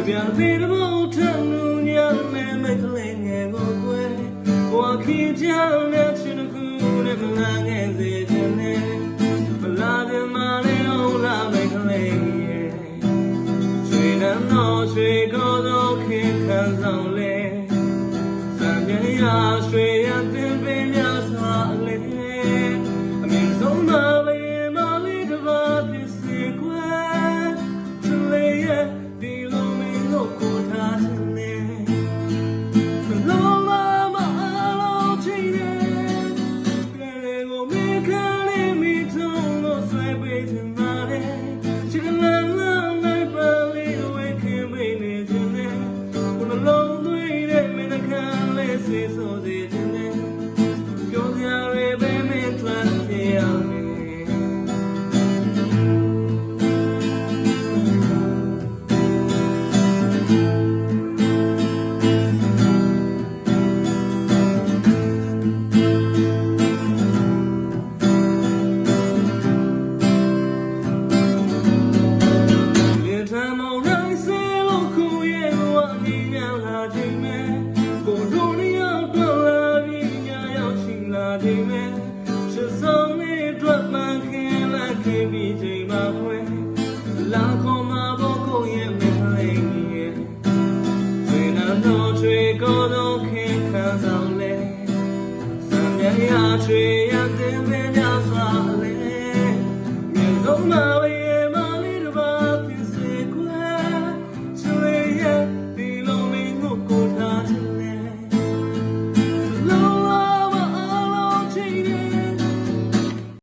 ပြန်ပြီးတော့ထမ်းလို့ညနဲ့မကလေးငယ်ကိုကွယ်ကိုခင်ကြတဲ့ချင်ကူနဲ့မလာငယ်စေခြင်းနဲ့မလာတဲ့မလေးအောင်လာမကလေးရဲ့ရွှေနန်းတော်ရွှေကိုယ်တော်ခင်ခံဆောင်လေစံပြရာရွှေရတင်ပင်များစွာလေအမြင့်ဆုံးမလေးမလေးတစ်ပါးဖြစ်စေကွယ်ချစ်လေးရဲ့ဒီလိုမင်းတို့ကိုထားခြင်းနဲ့လုံးမမအားလုံးချိန်နဲ့ကလေးကိုမိခလေးမိထုံးလို့ဆွဲပေးခြင်းပါလေချစ်ကလေးနိုင်ပါလေဝေခင်မေးနေခြင်းနဲ့ဘုံလုံးသွေးတဲ့မင်းခံလေးစေဆိုစေခြင်းနဲ့ပြောစရာတွေပဲမင်းထွက်ပြရမယ်လာခေါ်မှာဘောကိုရဲ့မလေးရဲ့ဝိနာတော်ချွေကိုယ်တော်ခင်ခံဆောင်လေစံမြရာချွေရတဲ့မင်းများစွာလေမြေဆုံးမှာ